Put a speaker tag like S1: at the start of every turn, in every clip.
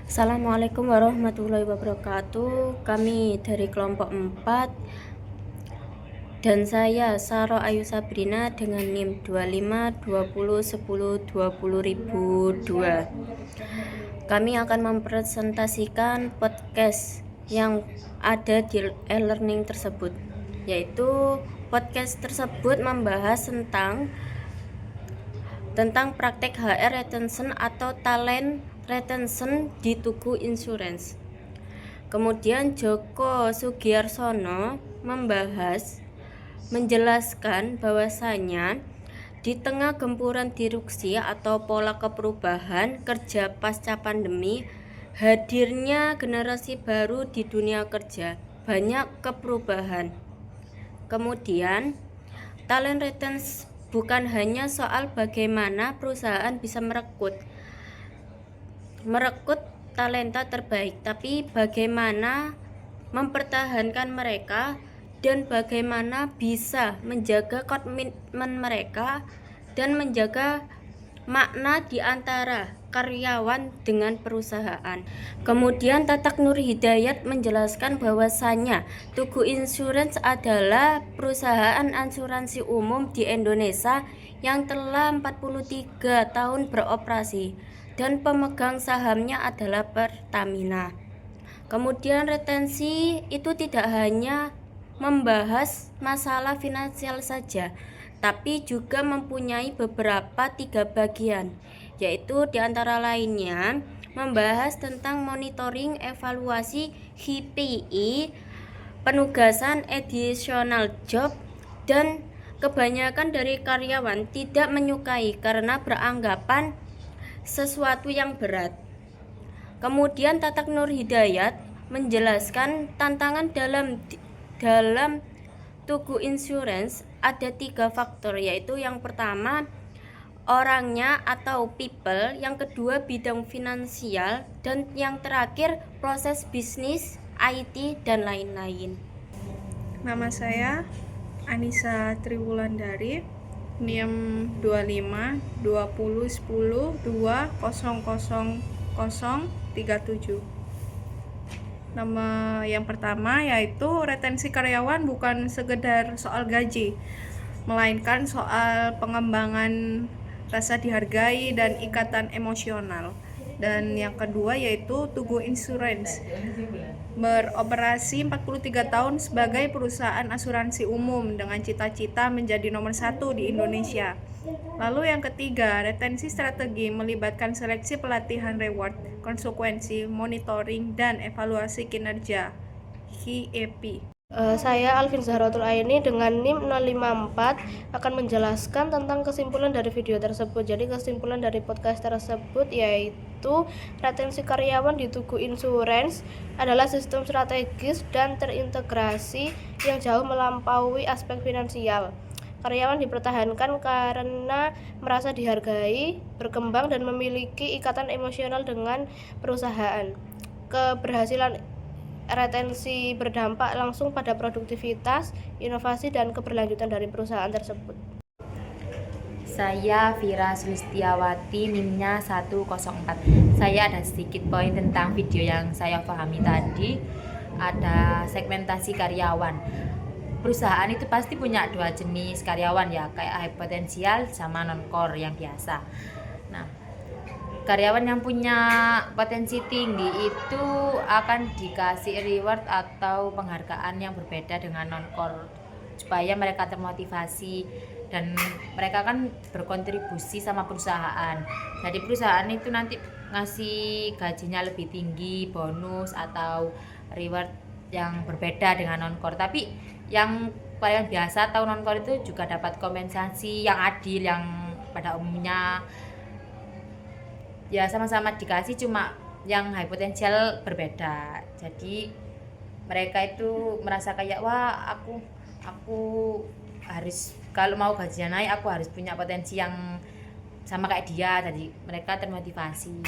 S1: Assalamualaikum warahmatullahi wabarakatuh. Kami dari kelompok 4 dan saya Saro Ayu Sabrina dengan NIM 25201020.002. Kami akan mempresentasikan podcast yang ada di e-learning tersebut, yaitu podcast tersebut membahas tentang praktek HR retention atau talent retention di Tugu Insurance. Kemudian Joko Sugiarsono menjelaskan bahwasanya di tengah gempuran disrupsi atau pola keperubahan kerja pasca pandemi, hadirnya generasi baru di dunia kerja, banyak keperubahan. Kemudian talent retention bukan hanya soal bagaimana perusahaan bisa merekrut talenta terbaik, tapi bagaimana mempertahankan mereka dan bagaimana bisa menjaga komitmen mereka dan menjaga makna di antara karyawan dengan perusahaan. Kemudian Tatak Nur Hidayat menjelaskan bahwasannya Tugu Insurance adalah perusahaan asuransi umum di Indonesia yang telah 43 tahun beroperasi dan pemegang sahamnya adalah Pertamina. Kemudian retensi itu tidak hanya membahas masalah finansial saja, tapi juga mempunyai beberapa 3 bagian, yaitu diantara lainnya membahas tentang monitoring, evaluasi KPI, penugasan additional job, dan kebanyakan dari karyawan tidak menyukai karena beranggapan sesuatu yang berat. Kemudian Tatak Nur Hidayat menjelaskan tantangan dalam Tugu Insurance ada 3 faktor, yaitu yang pertama orangnya atau people, yang kedua bidang finansial, dan yang terakhir proses bisnis, IT, dan lain-lain.
S2: Nama saya Anissa Triwulandari, NIM 252010200037. Nama yang pertama yaitu retensi karyawan bukan sekedar soal gaji, melainkan soal pengembangan rasa dihargai dan ikatan emosional. Dan yang kedua yaitu Tugu Insurance, beroperasi 43 tahun sebagai perusahaan asuransi umum dengan cita-cita menjadi nomor 1 di Indonesia. Lalu yang ketiga, retensi strategi melibatkan seleksi, pelatihan, reward, konsekuensi, monitoring, dan evaluasi kinerja (KEP).
S3: Saya Alvin Zahratul Aini dengan NIM 054 akan menjelaskan tentang kesimpulan dari video tersebut. Jadi kesimpulan dari podcast tersebut yaitu retensi karyawan di Tugu Insurance adalah sistem strategis dan terintegrasi yang jauh melampaui aspek finansial. Karyawan dipertahankan karena merasa dihargai, berkembang, dan memiliki ikatan emosional dengan perusahaan. Keberhasilan retensi berdampak langsung pada produktivitas, inovasi, dan keberlanjutan dari perusahaan tersebut.
S4: Saya Vira Sulistiawati, NIM-nya 104. Saya ada sedikit poin tentang video yang saya pahami tadi. Ada segmentasi karyawan. Perusahaan itu pasti punya 2 jenis karyawan ya, kayak high potensial sama non-core yang biasa. Nah, karyawan yang punya potensi tinggi itu akan dikasih reward atau penghargaan yang berbeda dengan non-core supaya mereka termotivasi dan mereka kan berkontribusi sama perusahaan. Jadi perusahaan itu nanti ngasih gajinya lebih tinggi, bonus atau reward yang berbeda dengan non-core. Tapi yang paling biasa atau non-core itu juga dapat kompensasi yang adil, yang pada umumnya ya sama-sama dikasih, cuma yang high potensial berbeda. Jadi mereka itu merasa kayak wah aku harus, kalau mau gajinya naik aku harus punya potensi yang sama kayak dia. Jadi mereka termotivasi.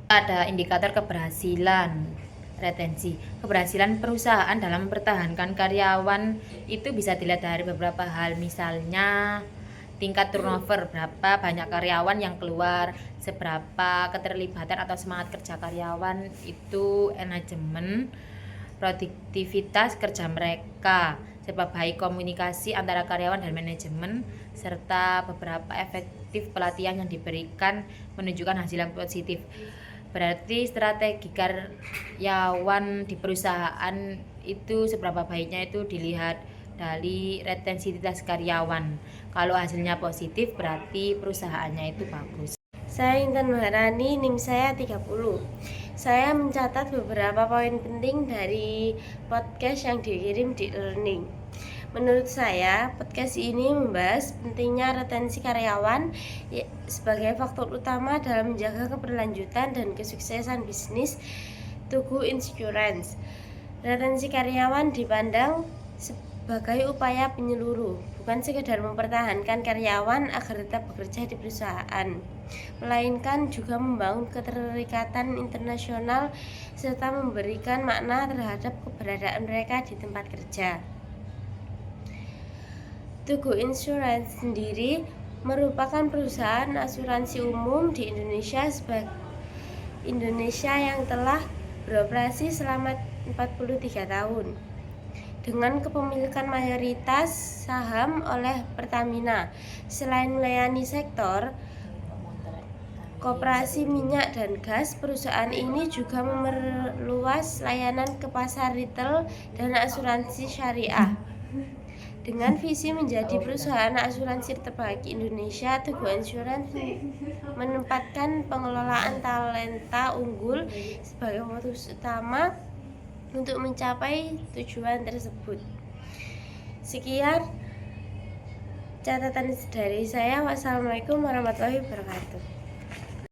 S4: Ada indikator keberhasilan retensi. Keberhasilan perusahaan dalam mempertahankan karyawan itu bisa dilihat dari beberapa hal, misalnya tingkat turnover, berapa banyak karyawan yang keluar, seberapa keterlibatan atau semangat kerja karyawan, itu manajemen, produktivitas kerja mereka, serta baik komunikasi antara karyawan dan manajemen, serta beberapa efektif pelatihan yang diberikan menunjukkan hasil yang positif. Berarti strategi karyawan di perusahaan itu seberapa baiknya itu dilihat dari retensitas karyawan. Kalau hasilnya positif berarti perusahaannya itu bagus.
S1: Saya Intan Maharani, NIM saya 30. Saya mencatat beberapa poin penting dari podcast yang dikirim di e-learning. Menurut saya, podcast ini membahas pentingnya retensi karyawan sebagai faktor utama dalam menjaga keberlanjutan dan kesuksesan bisnis Tugu Insurance. Retensi karyawan dipandang sebagai upaya penyeluruh, bukan sekedar mempertahankan karyawan agar tetap bekerja di perusahaan, melainkan juga membangun keterikatan internasional serta memberikan makna terhadap keberadaan mereka di tempat kerja. Tugu Insurance sendiri merupakan perusahaan asuransi umum di Indonesia yang telah beroperasi selama 43 tahun. Dengan kepemilikan mayoritas saham oleh Pertamina, selain melayani sektor koperasi minyak dan gas, perusahaan ini juga memperluas layanan ke pasar retail dan asuransi syariah. Dengan visi menjadi perusahaan asuransi terbaik Indonesia, Tugu Insurance menempatkan pengelolaan talenta unggul sebagai fokus utama untuk mencapai tujuan tersebut. Sekian catatan dari saya. Wassalamualaikum warahmatullahi wabarakatuh.